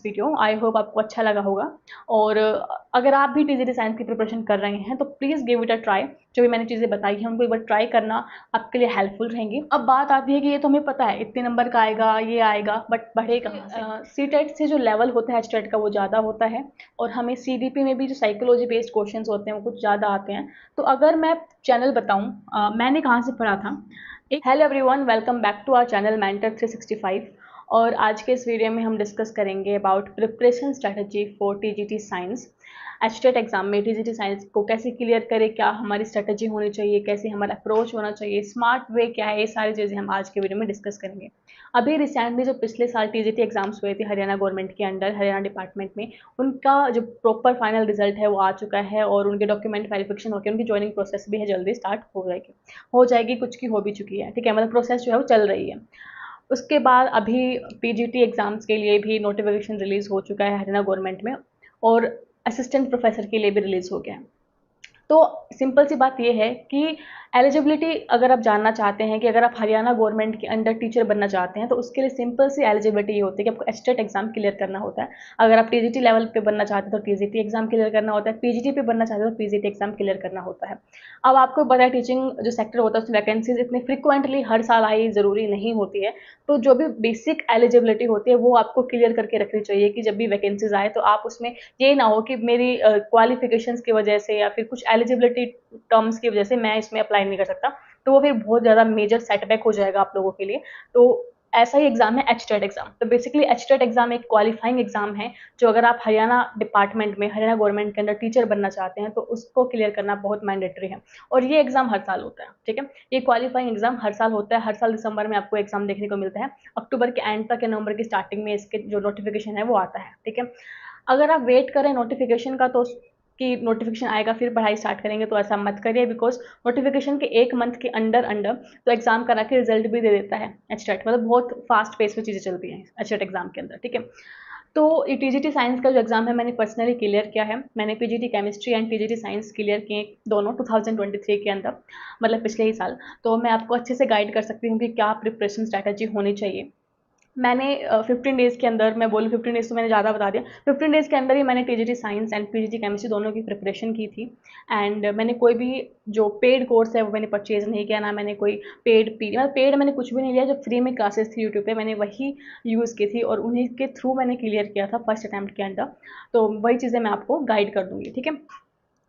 Video. I hope आपको अच्छा लगा होगा। और अगर आप भी टीजीटी साइंस की प्रिपरेशन कर रहे हैं तो please give it a try. जो भी मैंने चीज़ें बताई हैं उनको एक बार ट्राई करना आपके लिए हेल्पफुल रहेंगी। अब बात आती है कि ये तो हमें पता है इतने नंबर का आएगा, ये आएगा, बट बढ़े कहाँ से। सीटेट से जो लेवल होता है एचटेट का वो ज़्यादा होता है, और हमें सीडीपी में भी जो साइकोलॉजी बेस्ड क्वेश्चंस होते हैं वो कुछ ज़्यादा आते हैं। तो अगर मैं चैनल बताऊँ मैंने कहाँ से पढ़ा था। Hello everyone, welcome back to our channel mentor 365। और आज के इस वीडियो में हम डिस्कस करेंगे about preparation strategy for TGT science. HTET exam में टीजीटी साइंस को कैसे क्लियर करें, क्या हमारी स्ट्रेटजी होनी चाहिए, कैसे हमारा अप्रोच होना चाहिए, स्मार्ट वे क्या है, ये सारी चीज़ें हम आज के वीडियो में डिस्कस करेंगे। अभी रिसेंटली जो पिछले साल टीजीटी एग्जाम्स हुए थे हरियाणा गवर्नमेंट के अंडर, हरियाणा डिपार्टमेंट में, उनका जो प्रॉपर फाइनल रिजल्ट है वो आ चुका है, और उनके डॉक्यूमेंट वेरिफिकेशन होकर उनकी ज्वाइनिंग प्रोसेस भी है जल्दी स्टार्ट हो जाएगी, कुछ की हो भी चुकी है, ठीक है, मतलब प्रोसेस जो है वो चल रही है। उसके बाद अभी पीजीटी एग्जाम्स के लिए भी नोटिफिकेशन रिलीज हो चुका है हरियाणा गवर्नमेंट में, और असिस्टेंट प्रोफेसर के लिए भी रिलीज हो गया है। तो सिंपल सी बात ये है कि एलिजिबिलिटी अगर आप जानना चाहते हैं कि अगर आप हरियाणा गवर्नमेंट के अंडर टीचर बनना चाहते हैं तो उसके लिए सिंपल सी एलिजिबिलिटी ये होती है कि आपको एचटेट एग्जाम क्लियर करना होता है। अगर आप टीजीटी लेवल पे बनना चाहते हैं तो टीजीटी एग्जाम क्लियर करना होता है, पीजीटी पे बनना चाहते हैं तो पीजीटी एग्जाम क्लियर करना होता है। अब आपको पता है टीचिंग जो सेक्टर होता है उसमें वैकेंसीज इतनी फ्रिक्वेंटली हर साल आई ज़रूरी नहीं होती है। तो जो भी बेसिक एलिजिबिलिटी होती है वो आपको क्लियर करके रखनी चाहिए कि जब भी वैकेंसीज आए तो आप उसमें ये ना हो कि मेरी क्वालिफिकेशंस की वजह से या फिर कुछ एलिजिबिलिटी टर्म्स की वजह से मैं इसमें अप्लाई नहीं कर सकता, तो वो फिर बहुत ज़्यादा मेजर सेटबैक हो जाएगा आप लोगों के लिए। तो ऐसा ही एग्जाम है एचटेट एग्जाम। तो बेसिकली एचटेट एग्जाम एक क्वालिफाइंग एग्जाम है, जो अगर आप हरियाणा डिपार्टमेंट में हरियाणा गवर्नमेंट के अंदर टीचर बनना चाहते हैं तो उसको क्लियर करना बहुत मैंडेटरी है। और ये एग्जाम हर साल होता है, ठीक है, ये क्वालिफाइंग एग्जाम हर साल होता है। हर साल दिसंबर में आपको एग्जाम देखने को मिलता है, अक्टूबर के एंड तक या नवंबर की स्टार्टिंग में इसके जो नोटिफिकेशन है वो आता है, ठीक है। अगर आप वेट करें नोटिफिकेशन का तो कि नोटिफिकेशन आएगा फिर पढ़ाई स्टार्ट करेंगे, तो ऐसा मत करिए, बिकॉज नोटिफिकेशन के एक मंथ के अंडर अंडर तो एग्जाम करा के रिजल्ट भी दे देता है एचटेट, मतलब बहुत फास्ट पेस में चीज़ें चलती हैं एचटेट एग्जाम के अंदर, ठीक है। तो ये टीजीटी साइंस का जो एग्जाम है मैंने पर्सनली क्लियर किया है। मैंने PGT chemistry and TGT science clear किए दोनों 2023 के अंदर, मतलब पिछले ही साल। तो मैं आपको अच्छे से गाइड कर सकती हूँ कि क्या प्रिपरेशन स्ट्रैटेजी होनी चाहिए। मैंने 15 डेज़ के अंदर, मैं बोलूँ 15 डेज़ तो मैंने ज़्यादा बता दिया, 15 डेज़ के अंदर ही मैंने TGT science and PGT chemistry दोनों की प्रिपरेशन की थी। एंड मैंने कोई भी जो पेड कोर्स है वो मैंने परचेज़ नहीं किया, ना मैंने कोई पेड मैंने कुछ भी नहीं लिया। जो फ्री में क्लासेस थी यूट्यूब पे मैंने वही यूज़ की थी, और उन्हीं के थ्रू मैंने क्लियर किया था फर्स्ट अटैम्प्ट के अंदर। तो वही चीज़ें मैं आपको गाइड कर दूँगी, ठीक है।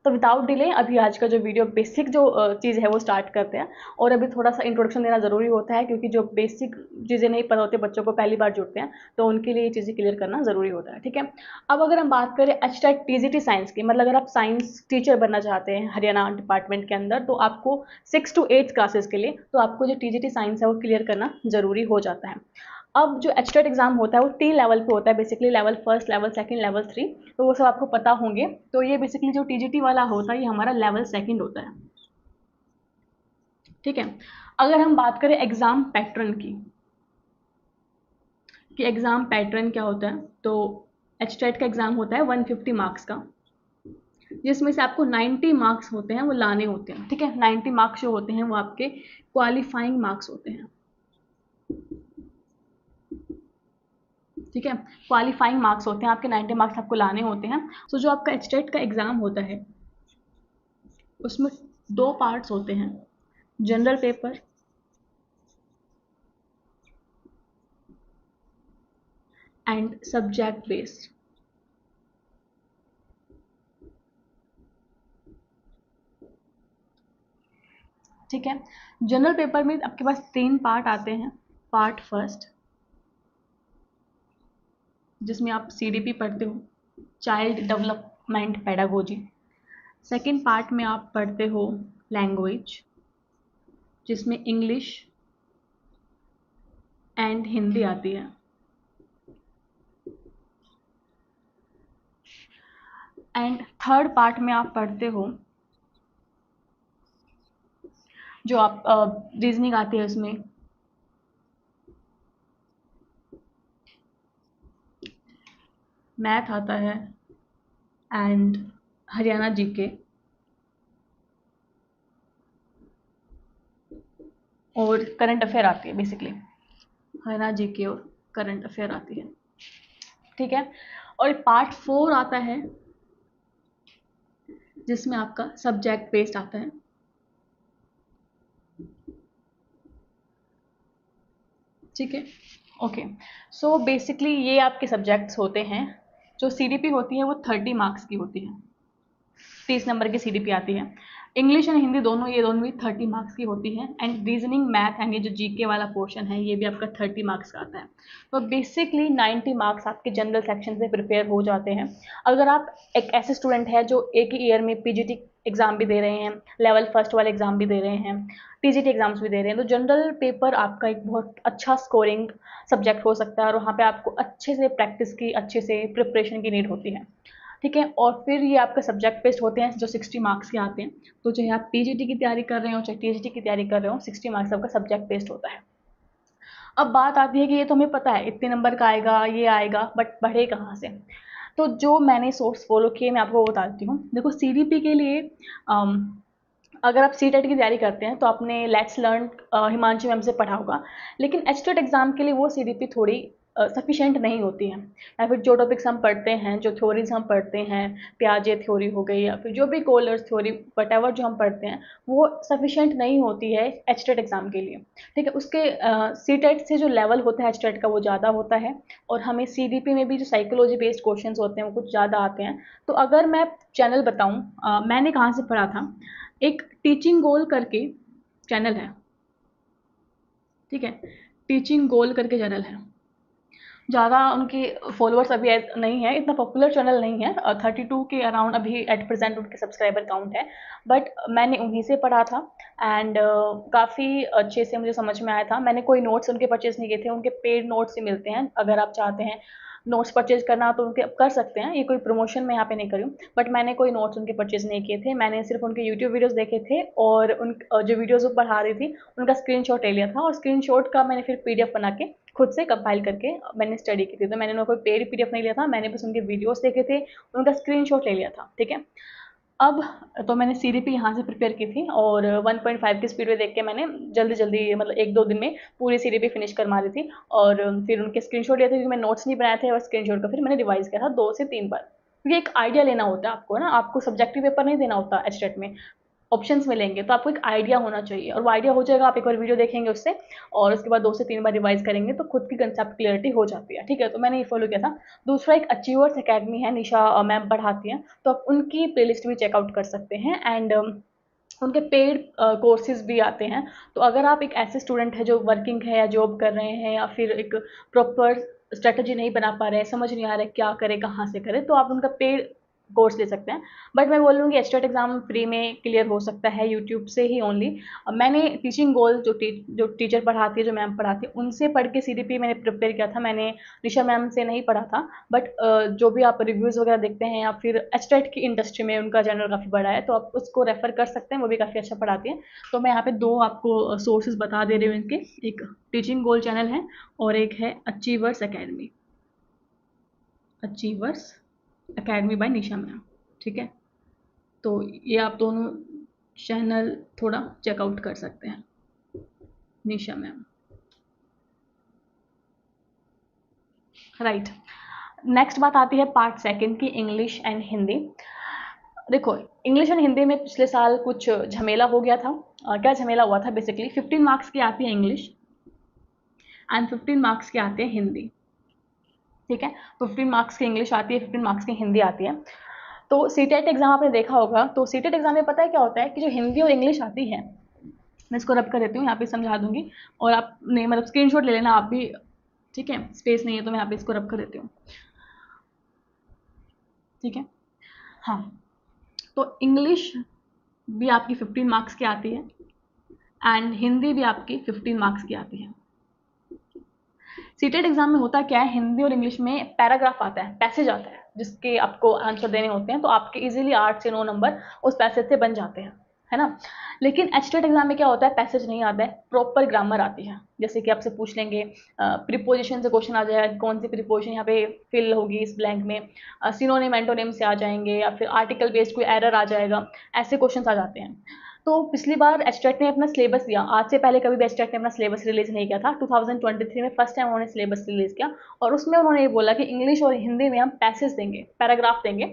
तो विदाउट डिले अभी आज का जो वीडियो बेसिक जो चीज़ है वो स्टार्ट करते हैं। और अभी थोड़ा सा इंट्रोडक्शन देना ज़रूरी होता है, क्योंकि जो बेसिक चीज़ें नहीं पता होती बच्चों को पहली बार जुड़ते हैं, तो उनके लिए ये चीज़ें क्लियर करना ज़रूरी होता है, ठीक है। अब अगर हम बात करें एचटेट टीजीटी साइंस की, मतलब अगर आप साइंस टीचर बनना चाहते हैं हरियाणा डिपार्टमेंट के अंदर, तो आपको 6 to 8 क्लासेस के लिए तो आपको जो टीजीटी साइंस है वो क्लियर करना ज़रूरी हो जाता है। अब जो एचटेट एग्जाम होता है वो 3 लेवल पे होता है, basically level first, level second, level 3। तो वो सब आपको पता होंगे। तो ये बेसिकली जो टीजीटी वाला होता है ये हमारा लेवल सेकंड होता है, ठीक है। अगर हम बात करें एग्जाम पैटर्न की, कि एग्जाम पैटर्न क्या होता है, तो एचटेट का एग्जाम होता है 150 मार्क्स का, जिसमें से आपको 90 मार्क्स होते हैं वो लाने होते हैं, ठीक है। 90 मार्क्स जो होते हैं वो आपके क्वालिफाइंग मार्क्स होते हैं, ठीक है। क्वालिफाइंग मार्क्स होते हैं आपके, 90 मार्क्स आपको लाने होते हैं। तो जो आपका एचटेट का एग्जाम होता है उसमें 2 पार्ट्स होते हैं, general paper and subject based, ठीक है। जनरल पेपर में आपके पास 3 पार्ट आते हैं। पार्ट फर्स्ट, जिसमें आप सीडीपी पढ़ते हो, child development pedagogy. Second part में आप पढ़ते हो लैंग्वेज, जिसमें इंग्लिश एंड हिंदी आती है। एंड थर्ड पार्ट में आप पढ़ते हो जो आप रीजनिंग आती है, उसमें मैथ आता है एंड हरियाणा जीके और करंट अफेयर आती है। बेसिकली हरियाणा जीके और करंट अफेयर आती है। ठीक है। और पार्ट 4 आता है जिसमें आपका सब्जेक्ट बेस्ड आता है। ठीक है, ओके। सो बेसिकली ये आपके सब्जेक्ट्स होते हैं। जो सीडीपी होती है वो 30 मार्क्स की होती है, 30 नंबर की सीडीपी आती है। इंग्लिश एंड हिंदी दोनों, ये दोनों भी 30 मार्क्स की होती है। एंड रीजनिंग, मैथ एंड ये जो जीके वाला पोर्शन है ये भी आपका 30 मार्क्स का आता है। तो बेसिकली 90 मार्क्स आपके जनरल सेक्शन से प्रिपेयर हो जाते हैं। अगर आप एक ऐसे स्टूडेंट है जो एक ही ईयर में पीजीटी एग्जाम भी दे रहे हैं, लेवल फर्स्ट वाले एग्जाम भी दे रहे हैं, टीजीटी एग्जाम्स भी दे रहे हैं, तो जनरल पेपर आपका एक बहुत अच्छा स्कोरिंग सब्जेक्ट हो सकता है और वहाँ पे आपको अच्छे से प्रैक्टिस की, अच्छे से प्रिपरेशन की नीड होती है। ठीक है। और फिर ये आपका सब्जेक्ट बेस्ड होते हैं जो 60 मार्क्स के आते हैं। तो चाहे आप पीजीटी की तैयारी कर रहे हो चाहे टीजीटी की तैयारी कर रहे हो, 60 मार्क्स आपका सब्जेक्ट बेस्ड होता है। अब बात आती है कि ये तो हमें पता है इतने नंबर का आएगा, ये आएगा, बट बढ़े कहाँ से। तो जो मैंने सोर्स फॉलो किए मैं आपको बताती हूँ। देखो सीडीपी के लिए अगर आप सी टेट की तैयारी करते हैं तो आपने लेट्स लर्न हिमांशु मैम से पढ़ा होगा, लेकिन एच टेट एग्जाम के लिए वो सीडीपी थोड़ी सफिशेंट नहीं होती है। या फिर जो टॉपिक्स हम पढ़ते हैं, जो थ्योरीज हम पढ़ते हैं, प्याजे थ्योरी हो गई या फिर जो भी कोलर्स थ्योरी वट जो हम पढ़ते हैं, वो सफिशेंट नहीं होती है एच टेट एग्जाम के लिए। ठीक है। उसके सी टेट से जो लेवल होता है एच टेट का वो ज़्यादा होता है। और हमें सी डी पी में भी जो साइकोलॉजी बेस्ड क्वेश्चंस होते हैं वो कुछ ज़्यादा आते हैं। तो अगर मैं चैनल बताऊँ मैंने कहाँ से पढ़ा था, एक टीचिंग गोल करके चैनल है। ठीक है, टीचिंग गोल करके चैनल है। ज़्यादा उनके फॉलोअर्स अभी नहीं है, इतना पॉपुलर चैनल नहीं है। 32 के अराउंड अभी एट प्रेजेंट उनके सब्सक्राइबर काउंट है। बट मैंने उन्हीं से पढ़ा था एंड काफ़ी अच्छे से मुझे समझ में आया था। मैंने कोई नोट्स उनके परचेज नहीं किए थे, उनके पेड नोट्स ही मिलते हैं। अगर आप चाहते हैं नोट्स परचेज करना तो उनके कर सकते हैं, ये कोई प्रमोशन मैं यहाँ पे नहीं करी हूँ। बट मैंने कोई नोट्स उनके परचेज नहीं किए थे, मैंने सिर्फ उनके यूट्यूब वीडियोस देखे थे और उन जो वीडियोस वो पढ़ा रही थी उनका स्क्रीनशॉट ले लिया था। और स्क्रीनशॉट का मैंने फिर पीडीएफ बना के खुद से कंपाइल करके मैंने स्टडी की थी। तो मैंने कोई पेड पीडीएफ नहीं लिया था, मैंने बस उनके वीडियोस देखे थे, उनका स्क्रीनशॉट ले लिया था। ठीक है। अब तो मैंने सीडीपी यहाँ से प्रिपेयर की थी और 1.5 की स्पीड में देख के मैंने जल्दी जल्दी मतलब 1-2 दिन में पूरी सीडीपी फिनिश कर मारी थी। और फिर उनके स्क्रीनशॉट लिए थे क्योंकि मैं नोट्स नहीं बनाए थे और स्क्रीनशॉट का फिर मैंने रिवाइज किया था 2 से 3 बार, क्योंकि एक आइडिया लेना होता है आपको ना, आपको सब्जेक्टिव पेपर नहीं देना होता एचटेट में, ऑप्शंस मिलेंगे तो आपको एक आइडिया होना चाहिए। और वो आइडिया हो जाएगा, आप एक बार वीडियो देखेंगे उससे और उसके बाद 2 से 3 बार रिवाइज करेंगे तो खुद की कंसेप्ट क्लियरिटी हो जाती है। ठीक है, तो मैंने ये फॉलो किया था। दूसरा एक अचीवर्स अकेडमी है, निशा मैम पढ़ाती हैं, तो आप उनकी प्लेलिस्ट भी चेकआउट कर सकते हैं। एंड उनके पेड कोर्सेज भी आते हैं। तो अगर आप एक ऐसे स्टूडेंट है जो वर्किंग है या जॉब कर रहे हैं या फिर एक प्रॉपर स्ट्रेटजी नहीं बना पा रहे हैं, समझ नहीं आ रहा है क्या करें कहाँ से करें, तो आप उनका पेड कोर्स ले सकते हैं। बट मैं बोल लूँगी एचटेट एग्जाम फ्री में क्लियर हो सकता है यूट्यूब से ही ओनली। मैंने टीचिंग गोल जो टीचर पढ़ाती है, जो मैम पढ़ाती है, उनसे पढ़ के सीडीपी मैंने प्रिपेयर किया था। मैंने निशा मैम से नहीं पढ़ा था। बट जो भी आप रिव्यूज़ वगैरह देखते हैं या फिर एचटेट की इंडस्ट्री में उनका चैनल काफ़ी बड़ा है तो आप उसको रेफर कर सकते हैं, वो भी काफ़ी अच्छा पढ़ाती है। तो मैं यहाँ पे 2 आपको सोर्सेज बता दे रही हूँ इनके, एक टीचिंग गोल चैनल है और एक है achievers academy, achievers academy by Nisha ma'am. ठीक है, तो ये आप दोनों चैनल थोड़ा चेकआउट कर सकते हैं, निशा मैम। राइट, नेक्स्ट बात आती है पार्ट सेकंड की, इंग्लिश एंड हिंदी। देखो इंग्लिश एंड हिंदी में पिछले साल कुछ झमेला हो गया था। क्या झमेला हुआ था, बेसिकली 15 मार्क्स की आती है इंग्लिश एंड 15 मार्क्स की आती है हिंदी। ठीक है, 15 मार्क्स की इंग्लिश आती है, 15 मार्क्स की हिंदी आती है। तो सीटेट एग्जाम आपने देखा होगा, तो सीटेट एग्जाम में पता है क्या होता है कि जो हिंदी और इंग्लिश आती है, मैं इसको रब कर देती हूँ, यहाँ पे समझा दूंगी और आपने मतलब स्क्रीनशॉट ले लेना आप भी। ठीक है, स्पेस नहीं है तो मैं यहाँ पे इसको रब कर देती हूँ। ठीक है, हाँ, तो इंग्लिश भी आपकी 15 मार्क्स की आती है एंड हिंदी भी आपकी 15 मार्क्स की आती है। सीटेट एग्जाम में होता क्या है, हिंदी और इंग्लिश में पैराग्राफ आता है, पैसेज आता है जिसके आपको आंसर देने होते हैं, तो आपके इजीली 8 से 9 नंबर उस पैसेज से बन जाते हैं, है ना। लेकिन एचटेट एग्जाम में क्या होता है, पैसेज नहीं आता है, प्रॉपर ग्रामर आती है। जैसे कि आपसे पूछ लेंगे प्रीपोजिशन से क्वेश्चन आ जाएगा, कौन सी प्रीपोजिशन यहाँ पे फिल होगी इस ब्लैंक में, सिनोनिम एंटोनिम से आ जाएंगे या फिर आर्टिकल बेस्ड कोई एरर आ जाएगा, ऐसे क्वेश्चन आ जाते हैं। तो पिछली बार एचटेट ने अपना सिलेबस दिया, आज से पहले कभी भी एचटेट ने अपना सिलेबस रिलीज नहीं किया था। 2023 में फर्स्ट टाइम उन्होंने सिलेबस रिलीज किया और उसमें उन्होंने ये बोला कि इंग्लिश और हिंदी में हम पैसेज देंगे, पैराग्राफ देंगे।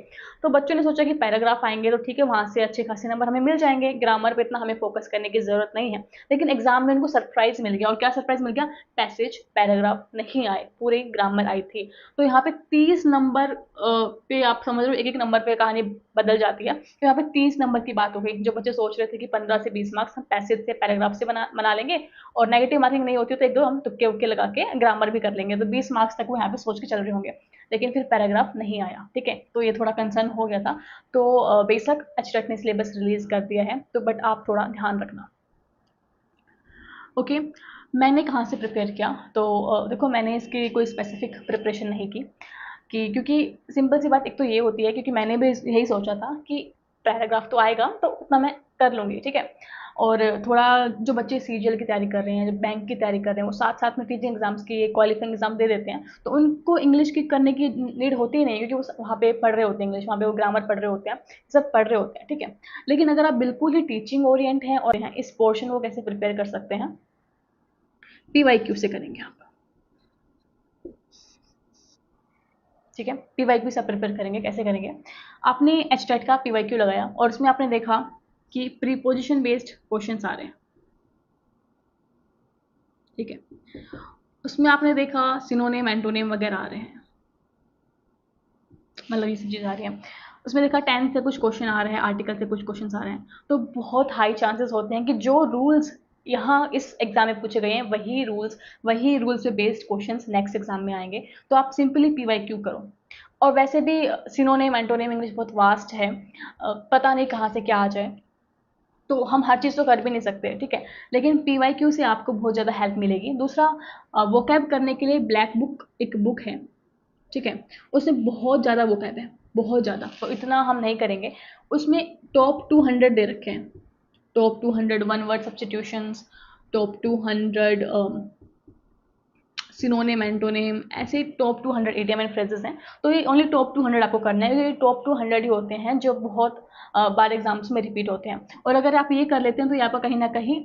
तो बच्चों ने सोचा कि पैराग्राफ आएंगे तो ठीक है, वहाँ से अच्छे खासे नंबर हमें मिल जाएंगे, ग्रामर पे इतना हमें फोकस करने की जरूरत नहीं है। लेकिन एग्जाम में उनको सरप्राइज मिल गया, और क्या सरप्राइज मिल गया, पैसेज पैराग्राफ नहीं आए, पूरी ग्रामर आई थी। तो यहाँ पे 30 नंबर पे आप समझ लो, एक एक नंबर पे कहानी बदल जाती है। तो यहाँ पे 30 नंबर की बात हो गई। जो बच्चे सोच रहे थे कि 15 से 20 मार्क्स हम पैसेज से पैराग्राफ से बना लेंगे, और नेगेटिव मार्किंग नहीं होती तो एक दो हम तुक्के उक्के लगा के ग्रामर भी कर लेंगे, तो 20 मार्क्स तक वो यहाँ पे सोच के चल रहे होंगे। लेकिन फिर पैराग्राफ नहीं आया, ठीक है, तो ये थोड़ा कंसर्न हो गया था। तो बेशक एचटेट ने सिलेबस रिलीज कर दिया है, तो बट आप थोड़ा ध्यान रखना। ओके, मैंने कहाँ से प्रिपेयर किया, तो देखो मैंने इसकी कोई स्पेसिफिक प्रिपरेशन नहीं की, क्योंकि सिंपल सी बात एक तो ये होती है, क्योंकि मैंने भी यही सोचा था कि पैराग्राफ तो आएगा तो उतना मैं कर लूँगी, ठीक है। और थोड़ा जो बच्चे सीजीएल की तैयारी कर रहे हैं, जो बैंक की तैयारी कर रहे हैं, वो साथ साथ में टीचिंग एग्जाम्स की क्वालिफाइंग एग्जाम दे देते हैं, तो उनको इंग्लिश की करने की नीड होती ही नहीं, क्योंकि वो वहाँ पे पढ़ रहे होते हैं इंग्लिश, वहाँ पे वो ग्रामर पढ़ रहे होते हैं, सब पढ़ रहे होते हैं, ठीक है। लेकिन अगर आप बिल्कुल ही टीचिंग ओरिएंट हैं और यहाँ इस पोर्शन को कैसे प्रिपेयर कर सकते हैं, पीवाईक्यू से करेंगे आप, ठीक है। पीवाईक्यू से प्रिपेयर करेंगे, कैसे करेंगे, आपने एचटेट का पीवाईक्यू लगाया और उसमें आपने देखा कि प्रीपोजिशन बेस्ड क्वेश्चंस आ रहे हैं, ठीक है। उसमें आपने देखा सिनोनिम एंटोनिम वगैरह आ रहे हैं, मतलब ये सब चीज़ आ रही है। उसमें देखा टेंस से कुछ क्वेश्चन आ रहे हैं, आर्टिकल से कुछ क्वेश्चन आ रहे हैं। तो बहुत हाई चांसेस होते हैं कि जो रूल्स यहाँ इस एग्जाम में पूछे गए हैं वही रूल्स पे बेस्ड क्वेश्चंस नेक्स्ट एग्जाम में आएंगे। तो आप सिंपली पीवाईक्यू करो। और वैसे भी सिनोनिम एंटोनिम इंग्लिश बहुत वास्ट है, पता नहीं कहाँ से क्या आ जाए, तो हम हर चीज़ तो कर भी नहीं सकते, ठीक है। लेकिन पीवाईक्यू से आपको बहुत ज़्यादा हेल्प मिलेगी। दूसरा, वोकैब करने के लिए ब्लैक बुक एक बुक है, ठीक है। उसमें बहुत ज़्यादा वोकैब है, बहुत ज़्यादा, तो इतना हम नहीं करेंगे। उसमें टॉप 200 दे रखे हैं, top 200 one word substitutions, top 200 synonym antonym, ऐसे टॉप 200 इडियम एंड फ्रेजेस हैं। तो ये ओनली टॉप 200 आपको करना है, क्योंकि टॉप 200 ही होते हैं जो बहुत बार एग्जाम्स में रिपीट होते हैं। और अगर आप ये कर लेते हैं तो ये आपका कहीं ना कहीं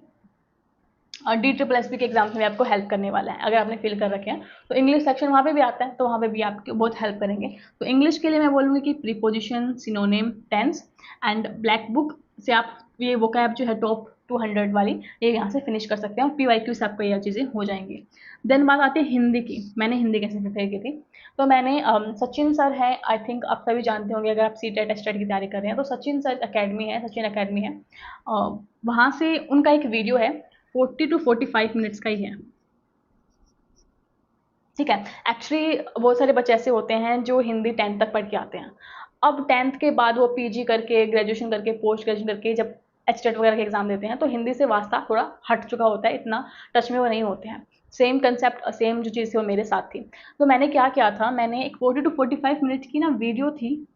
DSSS के एग्जाम्स में आपको हेल्प करने वाला है, अगर आपने फिल कर रखे हैं। तो इंग्लिश सेक्शन वहाँ पे भी आता है, तो वहाँ पे भी आपको बहुत हेल्प करेंगे। तो इंग्लिश के लिए मैं बोलूँगी कि preposition, synonym, tense and black book से आप ये वोकैब जो है टॉप 200 वाली, ये यहाँ से फिनिश कर सकते हैं, और पीवाईक्यू से आपको ये चीज़ें हो जाएंगी। देन बात आती है हिंदी की। मैंने हिंदी कैसे प्रिपेयर की थी, तो मैंने सचिन सर है, आई थिंक आप सभी जानते होंगे, अगर आप सीटेट एस्टेट की तैयारी कर रहे हैं तो सचिन सर अकेडमी है, सचिन अकेडमी है। वहाँ से उनका एक वीडियो है, 40 to 45 मिनट्स का ही है, ठीक है। एक्चुअली बहुत सारे बच्चे ऐसे होते हैं जो हिंदी 10th तक पढ़ के आते हैं। अब 10th के बाद वो पीजी करके, ग्रेजुएशन करके, पोस्ट ग्रेजुएशन करके जब एचटेट वगैरह के एग्जाम देते हैं, तो हिंदी से वास्ता थोड़ा हट चुका होता है, इतना टच में वो नहीं होते हैं। सेम कंसेप्ट, सेम जो चीज़ थी वो मेरे साथ थी। तो मैंने क्या किया था, मैंने एक 40 to 45 मिनट की ना वीडियो थी,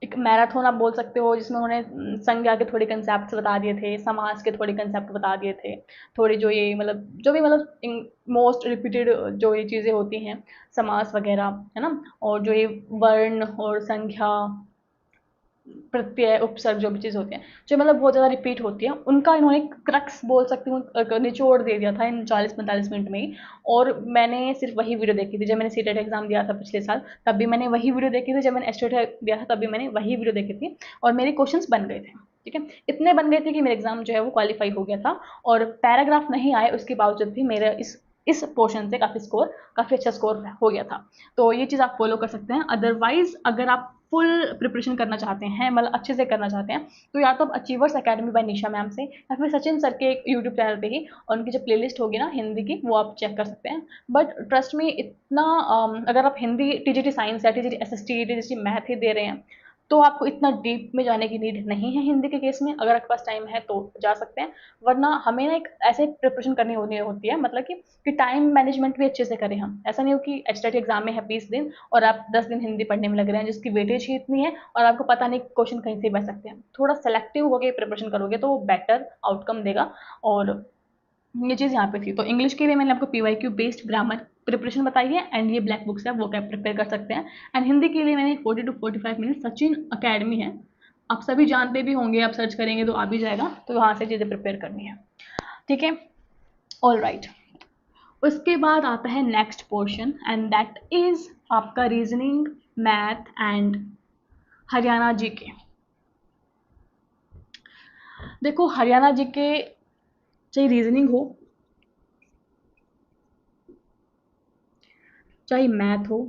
एक मैराथन आप बोल सकते हो, जिसमें उन्होंने संज्ञा के थोड़े कंसेप्ट बता दिए थे, समाज के थोड़े कंसेप्ट बता दिए थे, थोड़ी जो ये मतलब जो भी मतलब मोस्ट रिपीटेड जो ये चीज़ें होती हैं, समास वगैरह, है ना, और जो ये वर्ण और संख्या, प्रत्यय, उपसर्ग, जो भी चीज़ होती है, जो मतलब बहुत ज़्यादा रिपीट होती है, उनका इन्होंने क्रक्स बोल सकती हूँ निचोड़ दे दिया था इन 40-45 मिनट में ही। और मैंने सिर्फ वही वीडियो देखी थी। जब मैंने सीटेट एग्जाम दिया था पिछले साल, तब भी मैंने वही वीडियो देखी थी। जब मैंने एस्टेट दिया था तब भी मैंने वही वीडियो देखी थी, और मेरे क्वेश्चंस बन गए थे, ठीक है। इतने बन गए थे कि मेरा एग्जाम जो है वो क्वालिफाई हो गया था, और पैराग्राफ नहीं आए उसके बावजूद भी मेरा इस पोर्शन से काफ़ी अच्छा स्कोर हो गया था। तो ये चीज़ आप फॉलो कर सकते हैं। अदरवाइज अगर आप फुल प्रिपरेशन करना चाहते हैं, मतलब अच्छे से करना चाहते हैं, तो या तो आप achievers academy by Nisha ma'am से, या फिर सचिन सर के यूट्यूब चैनल पे ही, और उनकी जो प्लेलिस्ट होगी ना हिंदी की, वो आप चेक कर सकते हैं। बट ट्रस्ट में इतना अगर आप हिंदी टीजीटी साइंस या टीजीटी एसएसटी, टीजीटी मैथ ही दे रहे हैं, तो आपको इतना डीप में जाने की नीड नहीं है हिंदी के केस में। अगर आपके पास टाइम है तो जा सकते हैं, वरना हमें ना एक ऐसे प्रिपरेशन करनी होती है, मतलब कि टाइम मैनेजमेंट भी अच्छे से करें हम। ऐसा नहीं हो कि एचटेट एग्जाम में है 20 दिन और आप 10 दिन हिंदी पढ़ने में लग रहे हैं, जिसकी वेटेज ही इतनी है और आपको पता नहीं क्वेश्चन कहीं से बच सकते हैं। थोड़ा सेलेक्टिव होकर प्रिपरेशन करोगे तो वो बेटर आउटकम देगा। और ये चीज़ यहाँ पे थी। तो इंग्लिश के लिए मैंने आपको पीवाईक्यू बेस्ड ग्रामर प्रिपरेशन बताई है, एंड ये ब्लैक बुक से आप वो क्या प्रिपेयर कर सकते हैं। एंड हिंदी के लिए मैंने 40 to 45 मिनट सचिन अकेडमी है, आप सभी जानते भी होंगे, आप सर्च करेंगे तो आ भी जाएगा, तो वहाँ से चीज़ें प्रिपेयर करनी है, ठीक है। ऑल राइट, उसके बाद आता है next portion and that is आपका reasoning, math and Haryana GK. देखो हरियाणा जीके चाहे रीजनिंग हो, चाहे मैथ हो,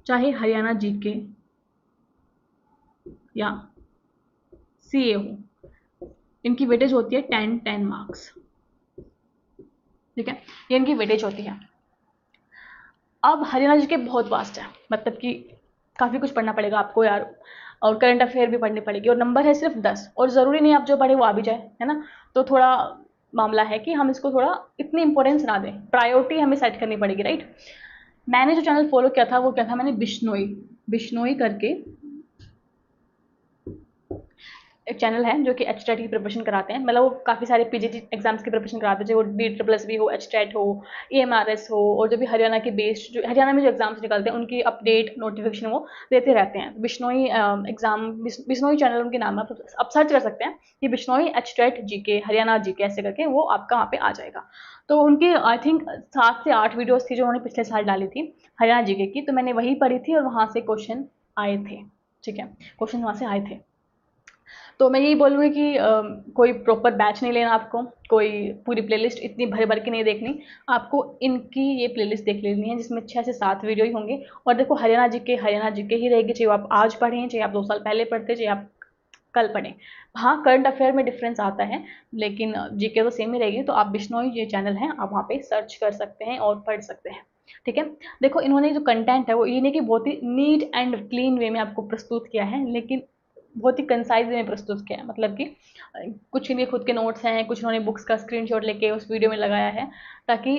चाहे हरियाणा जीके या सीए हो, इनकी वेटेज होती है 10 मार्क्स, ठीक है, ये इनकी वेटेज होती है। अब हरियाणा जीके बहुत वास्ट है, मतलब कि काफ़ी कुछ पढ़ना पड़ेगा आपको यार, और करंट अफेयर भी पढ़नी पड़ेगी, और नंबर है सिर्फ 10, और ज़रूरी नहीं आप जो पढ़े वो आ भी जाए, है ना। तो थोड़ा मामला है कि हम इसको थोड़ा इतनी इंपॉर्टेंस ना दें, प्रायोरिटी हमें सेट करनी पड़ेगी, राइट। मैंने जो चैनल फॉलो किया था वो क्या था, मैंने बिश्नोई बिश्नोई करके एक चैनल है जो कि एचटेट की प्रिपरेशन कराते हैं, मतलब वो काफ़ी सारे पीजीटी एग्जाम्स की प्रिपरेशन कराते हैं, चाहे वो DSSS हो, एचटेट हो, EMRS हो, और जो भी हरियाणा के बेस्ड जो हरियाणा में जो एग्जाम्स निकलते हैं उनकी अपडेट नोटिफिकेशन वो देते रहते हैं। बिश्नोई बिश्नोई चैनल उनके नाम है, आप सर्च कर सकते हैं कि Bishnoi HTET GK Haryana GK ऐसे करके, वो आपका वहाँ पे आ जाएगा। तो उनकी आई थिंक 7 से 8 वीडियोज़ थी जो उन्होंने पिछले साल डाली थी हरियाणा जीके की, तो मैंने वही पढ़ी थी और वहाँ से क्वेश्चन आए थे, ठीक है, क्वेश्चन वहाँ से आए थे। तो मैं यही बोलूँगी कि कोई प्रॉपर बैच नहीं लेना आपको, कोई पूरी प्लेलिस्ट इतनी भर भर के नहीं देखनी, आपको इनकी ये प्लेलिस्ट देख लेनी है जिसमें 6 से 7 वीडियो ही होंगे। और देखो हरियाणा जीके ही रहेगी, चाहे आप आज पढ़ें, चाहे आप 2 साल पहले पढ़ते, चाहे आप कल पढ़ें। हाँ, करंट अफेयर में डिफरेंस आता है, लेकिन जीके तो सेम ही रहेगी। तो आप बिश्नोई ये चैनल है, आप वहाँ पे सर्च कर सकते हैं और पढ़ सकते हैं, ठीक है। देखो इन्होंने जो कंटेंट है वो ये नहीं कि बहुत ही नीट एंड क्लीन वे में आपको प्रस्तुत किया है, लेकिन बहुत ही कंसाइज वे में प्रस्तुत किया है, मतलब कि कुछ इनके खुद के नोट्स हैं, कुछ उन्होंने बुक्स का स्क्रीनशॉट लेके उस वीडियो में लगाया है, ताकि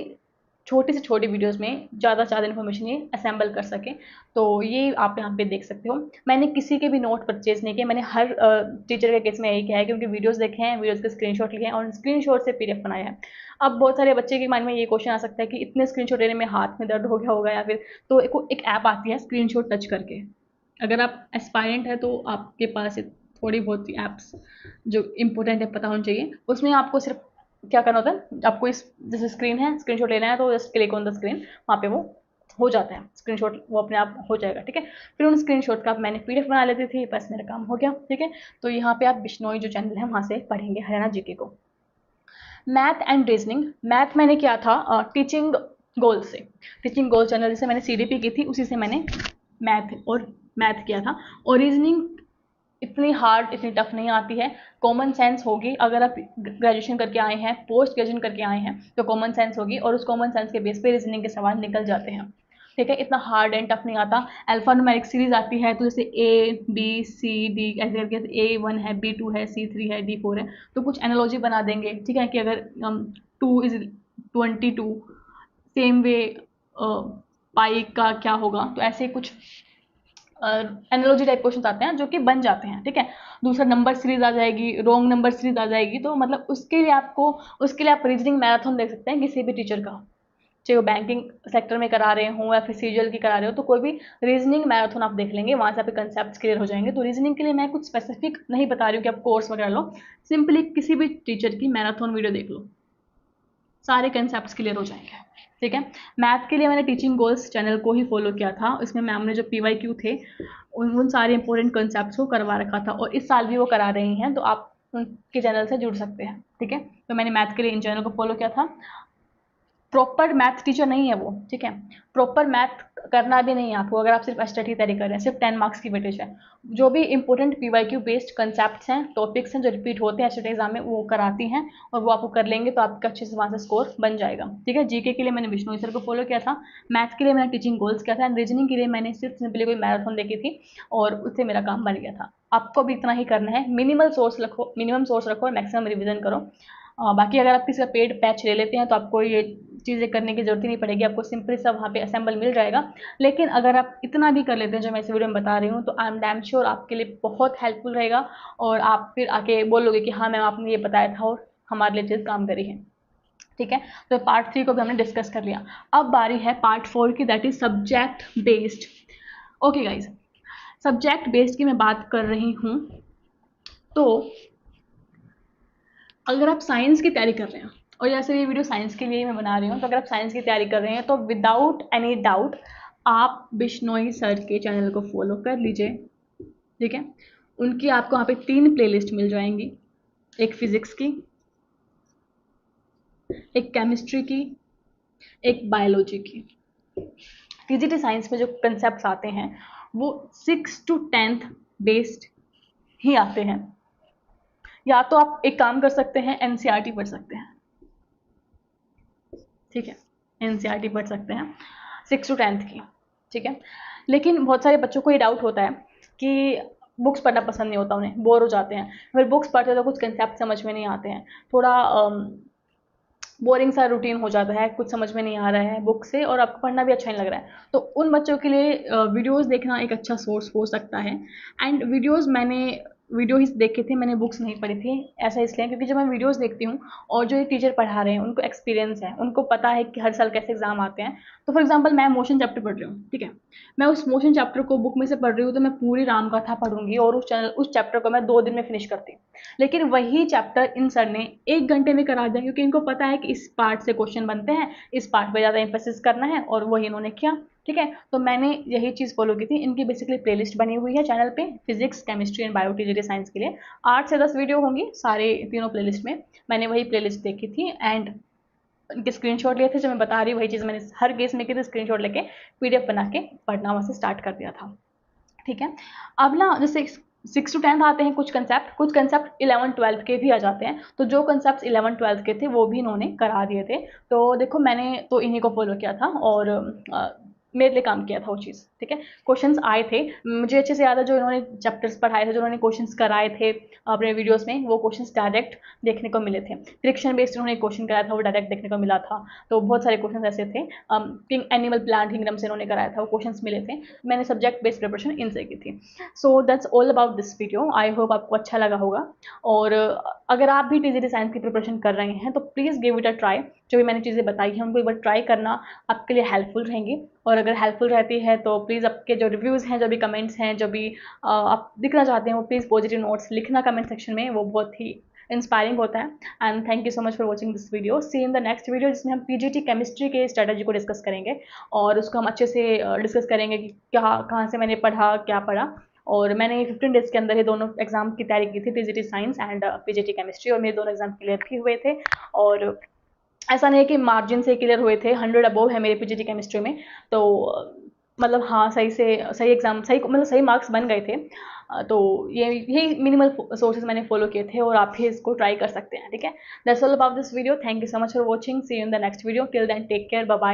छोटी से छोटी वीडियोस में ज़्यादा से ज़्यादा इन्फॉर्मेशन ये असेंबल कर सकें। तो ये आप यहाँ पे देख सकते हो। मैंने किसी के भी नोट परचेज नहीं किए, मैंने हर टीचर के केस में यही किया है, क्योंकि वीडियोस देखे हैं, वीडियोस के स्क्रीनशॉट लिए हैं और स्क्रीनशॉट से PDF बनाया है। अब बहुत सारे बच्चे के माइंड में ये क्वेश्चन आ सकता है कि इतने स्क्रीनशॉट लेने में हाथ में दर्द हो गया होगा, या फिर तो एक ऐप आती है स्क्रीनशॉट टच करके, अगर आप एस्पायरेंट है तो आपके पास थोड़ी बहुत सी ऐप्स जो इम्पोर्टेंट है पता होनी चाहिए। उसमें आपको सिर्फ क्या करना होता है, आपको इस जैसे स्क्रीन है, स्क्रीनशॉट लेना है तो just click on the screen, वहाँ पे वो हो जाता है स्क्रीनशॉट, वो अपने आप हो जाएगा, ठीक है। फिर उन स्क्रीनशॉट का मैंने PDF बना लेती थी, बस मेरा काम हो गया, ठीक है। तो यहाँ पे आप बिश्नोई जो चैनल है वहाँ से पढ़ेंगे हरियाणा जीके को। मैथ एंड रीजनिंग, मैथ मैंने किया था टीचिंग गोल से, टीचिंग गोल चैनल जिसे मैंने CDP की थी उसी से मैंने मैथ किया था। और रीजनिंग इतनी हार्ड इतनी टफ नहीं आती है, कॉमन सेंस होगी, अगर आप ग्रेजुएशन करके आए हैं, पोस्ट ग्रेजुएशन करके आए हैं तो कॉमन सेंस होगी, और उस कॉमन सेंस के बेस पे रीजनिंग के सवाल निकल जाते हैं, ठीक है। इतना हार्ड एंड टफ नहीं आता। अल्फा न्यूमेरिक सीरीज आती है, तो जैसे ABCD ऐसे करके, A1 है, B2 है, C3 है, D4 है, तो कुछ एनालॉजी बना देंगे, ठीक है, कि अगर 2 is 22 सेम वे पाई का क्या होगा, तो ऐसे कुछ एनालॉजी टाइप क्वेश्चन आते हैं जो कि बन जाते हैं, ठीक है। दूसरा नंबर सीरीज आ जाएगी, रोंग नंबर सीरीज आ जाएगी, तो मतलब उसके लिए आप रीजनिंग मैराथन देख सकते हैं किसी भी टीचर का, चाहे वो बैंकिंग सेक्टर में करा रहे हो या फिर CGL की करा रहे हो, तो कोई भी रीजनिंग मैराथन आप देख लेंगे, वहाँ से आपके कंसेप्ट क्लियर हो जाएंगे। तो रीजनिंग के लिए मैं कुछ स्पेसिफिक नहीं बता रही हूँ कि आप कोर्स वगैरह लो, सिंपली किसी भी टीचर की मैराथन वीडियो देख लो, सारे कंसेप्ट क्लियर हो जाएंगे, ठीक है। मैथ के लिए मैंने टीचिंग गोल्स चैनल को ही फॉलो किया था, इसमें मैम ने जो PYQ थे उन सारे इंपॉर्टेंट कंसेप्ट को करवा रखा था, और इस साल भी वो करा रही हैं, तो आप उनके चैनल से जुड़ सकते हैं, ठीक है। तो मैंने मैथ के लिए इन चैनल को फॉलो किया था। प्रॉपर मैथ टीचर नहीं है वो, ठीक है, प्रॉपर मैथ करना भी नहीं है आपको, अगर आप सिर्फ STAT की तैयारी कर रहे हैं, सिर्फ 10 मार्क्स की वेटेज है, जो भी इंपॉर्टेंट PYQ बेस्ड कंसेप्ट्स हैं, टॉपिक्स हैं जो रिपीट होते हैं STAT एग्जाम में, वो कराती हैं, और वो आपको कर लेंगे तो आपका अच्छे से वहाँ से स्कोर बन जाएगा, ठीक है। जीके के लिए मैंने बिश्नोई सर को फॉलो किया था, मैथ के लिए मैंने टीचिंग गोल्स किया था, एंड रीजनिंग के लिए मैंने सिर्फ सिंपली कोई मैराथन देखी थी और उससे मेरा काम बन गया था। आपको भी इतना ही करना है, मिनिमम सोर्स रखो और मैक्सिमम रिविजन करो। बाकी अगर आप किसी का पेड पैच ले लेते हैं तो आपको ये चीज़ें करने की जरूरत ही नहीं पड़ेगी, आपको सिंपली सब वहाँ पे असेंबल मिल जाएगा। लेकिन अगर आप इतना भी कर लेते हैं जो मैं इस वीडियो में बता रही हूँ, तो आई एम डैम श्योर आपके लिए बहुत हेल्पफुल रहेगा, और आप फिर आके बोलोगे कि हाँ मैम आपने ये बताया था और हमारे लिए चीज़ काम करी है, ठीक है। तो पार्ट 3 को भी हमने डिस्कस कर लिया। अब बारी है पार्ट 4 की, that is subject based. Okay guys, subject based की मैं बात कर रही हूँ, तो अगर आप साइंस की तैयारी कर रहे हैं, और जैसे ये वीडियो साइंस के लिए मैं बना रही हूँ, तो अगर आप साइंस की तैयारी कर रहे हैं तो विदाउट एनी डाउट आप बिश्नोई सर के चैनल को फॉलो कर लीजिए, ठीक है। उनकी आपको वहाँ पे 3 प्लेलिस्ट मिल जाएंगी, एक फिजिक्स की, एक केमिस्ट्री की, एक बायोलॉजी की। टीजीटी साइंस में जो कंसेप्ट आते हैं वो 6 to 10th बेस्ड ही आते हैं। या तो आप एक काम कर सकते हैं, एनसीईआरटी पढ़ सकते हैं, ठीक है, एनसीईआरटी पढ़ सकते हैं 6 to 10th की, ठीक है। लेकिन बहुत सारे बच्चों को ये डाउट होता है कि बुक्स पढ़ना पसंद नहीं होता, उन्हें बोर हो जाते हैं, फिर बुक्स पढ़ते हैं तो कुछ कंसेप्ट समझ में नहीं आते हैं, थोड़ा बोरिंग सा रूटीन हो जाता है, कुछ समझ में नहीं आ रहा है बुक से और आपको पढ़ना भी अच्छा नहीं लग रहा है। तो उन बच्चों के लिए वीडियोस देखना एक अच्छा सोर्स हो सकता है। एंड मैंने वीडियो ही देखे थे, मैंने बुक्स नहीं पढ़ी थी। ऐसा इसलिए क्योंकि जब मैं वीडियोस देखती हूँ और जो ये टीचर पढ़ा रहे हैं उनको एक्सपीरियंस है, उनको पता है कि हर साल कैसे एग्जाम आते हैं। तो फॉर एग्जाम्पल मैं मोशन चैप्टर पढ़ रही हूँ, ठीक है, मैं उस मोशन चैप्टर को बुक में से पढ़ रही हूँ तो मैं पूरी रामकथा पढ़ूंगी और उस चैप्टर को मैं 2 दिन में फिनिश करती हूँ। लेकिन वही चैप्टर इन सर ने 1 घंटे में करा दिया, क्योंकि इनको पता है कि इस पार्ट से क्वेश्चन बनते हैं, इस पार्ट पे ज़्यादा एम्फेसिस करना है, और वही इन्होंने किया, ठीक है। तो मैंने यही चीज़ फॉलो की थी। इनकी बेसिकली प्लेलिस्ट बनी हुई है चैनल पे, physics, chemistry and bio TGT science के लिए 8 से 10 वीडियो होंगी, सारे तीनों प्लेलिस्ट में। मैंने वही प्लेलिस्ट देखी थी एंड उनके स्क्रीनशॉट लिए थे, जो मैं बता रही हूँ वही चीज़ मैंने हर केस में की थी, स्क्रीनशॉट लेके पीडीएफ बना के पढ़ना वहाँ से स्टार्ट कर दिया था, ठीक है। अब ना जैसे 6 to 10 आते हैं कुछ कंसेप्ट 11-12 के भी आ जाते हैं। तो जो कंसेप्ट 11-12 के थे वो भी इन्होंने करा दिए थे। तो देखो मैंने तो इन्हीं को फॉलो किया था और मेरे लिए काम किया था वो चीज़, ठीक है। क्वेश्चंस आए थे, मुझे अच्छे से याद है, जो इन्होंने चैप्टर्स पढ़ाए थे, जो उन्होंने क्वेश्चंस कराए थे अपने वीडियोस में, वो क्वेश्चंस डायरेक्ट देखने को मिले थे। फ्रिक्शन बेस्ड उन्होंने क्वेश्चन कराया था, वो डायरेक्ट देखने को मिला था। तो बहुत सारे क्वेश्चन ऐसे थे, किंग एनिमल प्लांट किंगडम से इन्होंने कराया था, वो क्वेश्चन मिले थे। मैंने सब्जेक्ट बेस्ड प्रिपरेशन इनसे की थी। So that's all about this video. I hope आपको अच्छा लगा होगा। और अगर आप भी टीजीटी साइंस की प्रिपरेशन कर रहे हैं तो please give it a try. जो भी मैंने चीज़ें बताई हैं उनको एक बार ट्राई करना आपके लिए हेल्पफुल रहेंगी। और अगर हेल्पफुल रहती है तो प्लीज़ आपके जो रिव्यूज़ हैं, जो भी कमेंट्स हैं, जो भी आप दिखना चाहते हैं, वो प्लीज़ पॉजिटिव नोट्स लिखना कमेंट सेक्शन में, वो बहुत ही इंस्पायरिंग होता है। And thank you so much for watching this video. See in the next video, जिसमें हम पीजीटी केमिस्ट्री के स्ट्रेटजी को डिस्कस करेंगे और उसको हम अच्छे से डिस्कस करेंगे कि कहाँ से मैंने पढ़ा, क्या पढ़ा। और मैंने 15 डेज़ के अंदर ये दोनों एग्जाम की तैयारी की थी, TGT science and PGT chemistry, और मेरे दोनों एग्जाम क्लियर भी हुए थे। और ऐसा नहीं है कि मार्जिन से क्लियर हुए थे, 100 अबोव है मेरे पीजीटी केमिस्ट्री में। तो मतलब हाँ, सही एग्जाम, सही मार्क्स बन गए थे। तो यही मिनिमल सोर्सेज मैंने फॉलो किए थे और आप भी इसको ट्राई कर सकते हैं, ठीक है। That's all about this video. Thank you so much for watching. See you in the next video. Till then take care, bye bye.